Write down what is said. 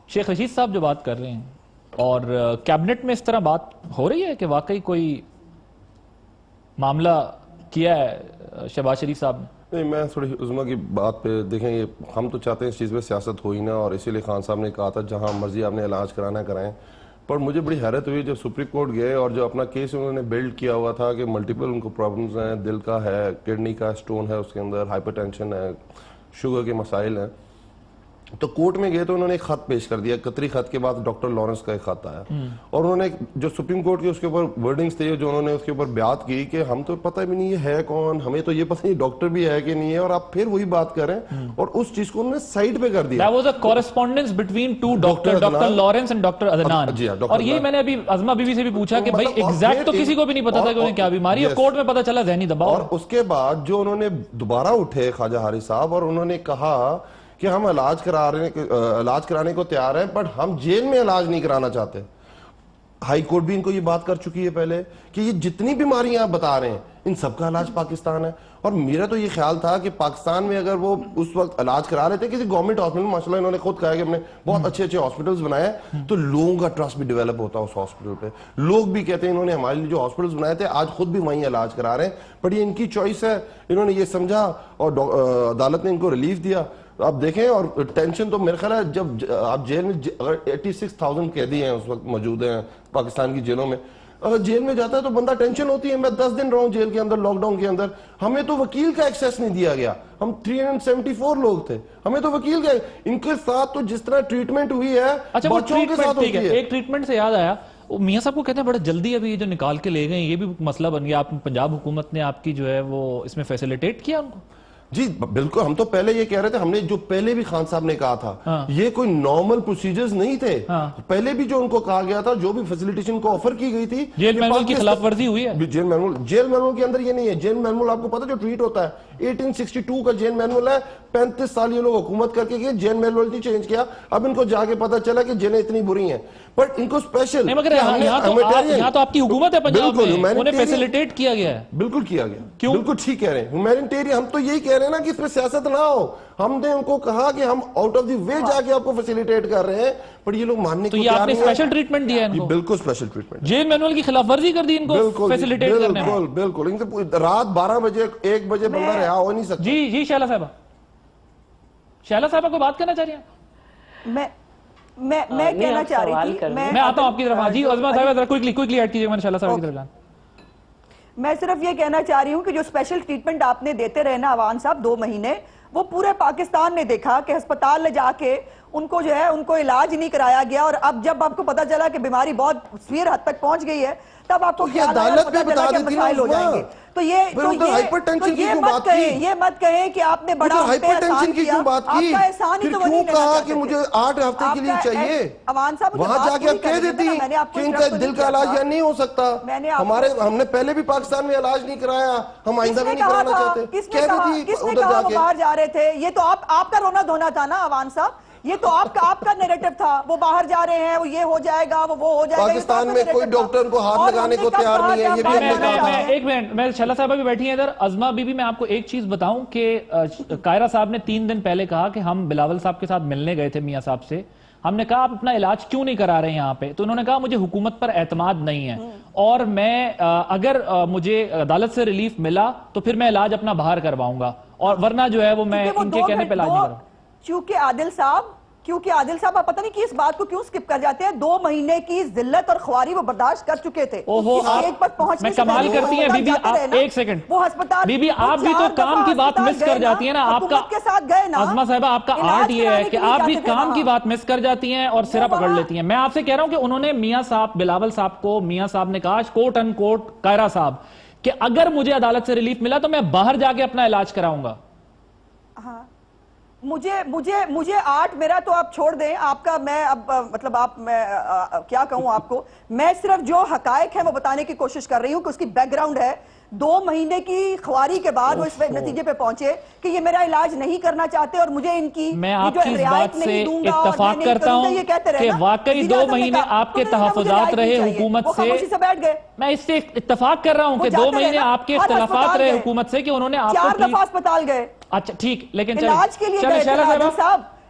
شیخ رشید صاحب جو بات کر رہے ہیں اور کیبنٹ میں اس طرح بات ہو رہی ہے کہ واقعی کوئی معاملہ کیا ہے شہباز شریف صاحب نے؟ نہیں، میں تھوڑی عظمیٰ کی بات پہ دیکھیں، یہ ہم تو چاہتے ہیں اس چیز پہ سیاست ہوئی نا، اور اسی لیے خان صاحب نے کہا تھا جہاں مرضی آپ نے علاج کرانا کرائیں. پر مجھے بڑی حیرت ہوئی جب سپریم کورٹ گئے اور جو اپنا کیس انہوں نے بلڈ کیا ہوا تھا کہ ملٹیپل ان کو پرابلمز ہیں، دل کا ہے، کڈنی کا سٹون ہے، اس کے اندر ہائپر ٹینشن ہے، شوگر کے مسائل ہیں، تو کورٹ میں گئے تو انہوں نے ایک خط پیش کر دیا. قطری خط کے بعد ڈاکٹر لارنس کا ایک خط آیا اور انہوں نے جو سپریم کورٹ کے اس کے اوپر ورڈنگز تھے جو انہوں نے اس کے اوپر بیعت کی کہ ہم تو پتہ بھی نہیں یہ ہے کون، ہمیں تو یہ پتہ نہیں ڈاکٹر بھی ہے کہ نہیں ہے، اور آپ پھر وہی بات کریں اور اس چیز کو انہوں نے سائڈ پہ کر دیا. There was a correspondence between two doctors, Dr. Lawrence and Dr. Adnan. اور یہ میں نے ابھی عظمہ بی بی سے بھی پوچھا کہ بھائی ایگزیکٹ تو کسی کو بھی نہیں پتا تھا کہ انہیں کیا بیماری ہے، کورٹ میں پتا چلا ذہنی دباؤ. اور اس کے بعد جو انہوں نے دوبارہ اٹھے خواجہ حارث صاحب اور انہوں نے کہا کہ ہم علاج کرانے کو تیار ہیں بٹ ہم جیل میں علاج نہیں کرانا چاہتے. ہائی کورٹ بھی ان کو یہ بات کر چکی ہے پہلے کہ یہ جتنی بیماریاں آپ بتا رہے ہیں ان سب کا علاج پاکستان ہے. اور میرا تو یہ خیال تھا کہ پاکستان میں اگر وہ اس وقت علاج کرا رہے تھے کسی گورنمنٹ ہاسپٹل میں، ماشاءاللہ انہوں نے خود کہا کہ ہم نے بہت اچھے اچھے ہاسپٹلز بنائے تو لوگوں کا ٹرسٹ بھی ڈیولپ ہوتا ہے اس ہاسپٹل پہ. لوگ بھی کہتے ہیں انہوں نے ہمارے لیے جو ہاسپٹلز بنائے تھے آج خود بھی وہیں علاج کرا رہے ہیں. بٹ یہ ان کی چوائس ہے، انہوں نے یہ سمجھا اور عدالت نے ان کو ریلیف دیا. آپ دیکھیں، اور ٹینشن تو میرے خیال ہے جب آپ جیل میں اگر 86,000 قیدی ہیں اس وقت موجود ہیں پاکستان کی جیلوں میں، اگر جیل میں جاتا ہے تو بندہ ٹینشن ہوتی ہے. میں 10 دن رہا ہوں جیل کے اندر لاک ڈاؤن کے اندر، ہمیں تو وکیل کا ایکسیس نہیں دیا گیا. ہم 374 لوگ تھے، ہمیں تو وکیل کا، ان کے ساتھ تو جس طرح ٹریٹمنٹ ہوئی ہے بچوں کے ساتھ ہوتی ہے. ایک ٹریٹمنٹ سے یاد آیا، میاں صاحب کو کہتے ہیں بڑا جلدی ابھی یہ جو نکال کے لے گئے یہ بھی مسئلہ بن گیا. آپ پنجاب حکومت نے آپ کی جو ہے وہ اس میں فیسیلیٹیٹ کیا ان کو؟ جی بالکل، ہم تو پہلے یہ کہہ رہے تھے، ہم نے جو پہلے بھی خان صاحب نے کہا تھا یہ کوئی نارمل پروسیجرز نہیں تھے. پہلے بھی جو ان کو کہا گیا تھا، جو بھی فیسیلیٹیشن کو آفر کی گئی تھی، جیل مینول کی خلاف ورزی ہوئی ہے. جیل مینول کے اندر یہ نہیں ہے. جیل مینول آپ کو پتا جو ٹریٹ ہوتا ہے 1862 کا جیل مینول ہے. 35 سال یہ لوگ حکومت کر کے گئے، جیل مینول نہیں چینج کیا. اب ان کو جا کے پتا چلا کہ جیلیں اتنی بری ہیں، بٹ ان کو اسپیشل یہاں تو آپ کی حکومت ہے پنجاب میں، انہیں فیسیلیٹیٹ کیا گیا ہے. بالکل کیا گیا، بالکل ٹھیک کہہ رہے ہیں. ہیومینیٹیرین، ہم تو یہی کہہ رہے ہیں نا کہ اس پہ سیاست نہ ہو. ہم نے ان کو کہا کہ ہم آؤٹ آف دی وے جا کے آپ کو فیسیلیٹیٹ کر رہے ہیں، پر یہ لوگ ماننے کو تیار نہیں ہیں. تو یہ آپ نے اسپیشل ٹریٹمنٹ دیا ہے ان کو؟ بالکل اسپیشل ٹریٹمنٹ. جیل مینول کی خلاف ورزی کر دی ان کو فیسیلیٹیٹ کرنے میں. بالکل بالکل. رات 12 بجے 1 بجے بندہ رہا ہو نہیں سکتا. جی شہلا صاحبہ کو بات کرنا چاہ رہی ہیں؟ میں کہنا چاہ رہی تھی، میں آتا ہوں آپ کی طرف. جی عظمہ صاحبہ ذرا کوئکلی ایڈ کیجئے. میں شہلا صاحبہ کی طرف جان. میں صرف یہ کہنا چاہ رہی ہوں کہ جو اسپیشل ٹریٹمنٹ آپ نے دیتے رہے نا عوان صاحب 2 مہینے، وہ پورے پاکستان نے دیکھا کہ ہسپتال لے جا کے ان کو جو ہے ان کو علاج نہیں کرایا گیا. اور اب جب آپ کو پتا چلا کہ بیماری بہت سویر حد تک پہنچ گئی ہے تب آپ کو عدالت بھی بتا دیتی ہے مسائل ہو جائیں گے. تو یہ مت کہیں کہ آپ نے بڑا ہائپر ٹینشن کی کیوں بات کی، پھر کیوں کہا کہ مجھے 8 ہفتے کے لیے چاہیے. وہاں جا کے آپ کہہ دیتی کہ ان کا دل کا علاج نہیں ہو سکتا. ہم نے پہلے بھی پاکستان میں علاج نہیں کرایا، ہم آئندہ بھی نہیں کرانا چاہتے. کس نے کہا وہ باہر جا رہے تھے؟ یہ تو آپ کا رونا دھونا تھا نا عوان صاحب. یہ تو آپ کا نیریٹو تھا، وہ باہر جا رہے ہیں، وہ یہ ہو جائے گا، وہ ہو جائے گا. پاکستان میں کوئی ڈاکٹر کو ہاتھ لگانے کو تیار نہیں ہے. یہ بھی ہم نے کہا. ایک منٹ، میں شہلا صاحبہ بھی بیٹھی ہیں ادھر. عظمہ بی بی، میں آپ کو ایک چیز بتاؤں کہ قاہرہ صاحب نے 3 دن پہلے کہا کہ ہم بلاول صاحب کے ساتھ ملنے گئے تھے میاں صاحب سے. ہم نے کہا آپ اپنا علاج کیوں نہیں کرا رہے ہیں یہاں پہ؟ تو انہوں نے کہا مجھے حکومت پر اعتماد نہیں ہے اور میں اگر مجھے عدالت سے ریلیف ملا تو پھر میں علاج اپنا باہر کرواؤں گا، اور ورنہ جو ہے وہ میں ان کے کہنے پہ علاج نہیں کروں. کیونکہ عادل صاحب آپ پتہ نہیں کہ اس بات کو کیوں سکپ کر جاتے ہیں. 2 مہینے کی ذلت اور خواری وہ برداشت کر چکے تھے. میں کمال کرتی ہیں بی بی. آپ ایک سیکنڈ بی بی، آپ بھی تو کام کی بات مس کر جاتی ہیں نا. آپ کا عظمہ صاحبہ آپ کا آرٹ یہ ہے کہ آپ بھی کام کی بات مس کر جاتی ہیں اور سرا پکڑ لیتی ہیں. میں آپ سے کہہ رہا ہوں کہ انہوں نے میاں صاحب بلاول صاحب کو، میاں صاحب نے کہا کوٹ ان کوٹ قاہرہ صاحب کہ اگر مجھے عدالت سے ریلیف ملا تو میں باہر جا کے اپنا علاج کراؤں گا. ہاں مجھے آرٹ میرا تو آپ چھوڑ دیں. آپ کا میں اب مطلب میں کیا کہوں آپ کو. میں صرف جو حقائق ہیں وہ بتانے کی کوشش کر رہی ہوں کہ اس کی بیک گراؤنڈ ہے. 2 مہینے کی خواری کے بعد وہ اس نتیجے پہ پہنچے کہ یہ میرا علاج نہیں کرنا چاہتے اور مجھے ان کی میں آپ کی اس بات سے اتفاق کرتا ہوں کہ واقعی 2 مہینے آپ کے تحفظات رہے حکومت سے. میں اس سے اتفاق کر رہا ہوں کہ 2 مہینے آپ کے اختلافات رہے حکومت سے کہ انہوں نے آپ کو 4 دفعہ اسپتال گئے. اچھا ٹھیک، لیکن علاج کے لیے گئے عادل صاحب.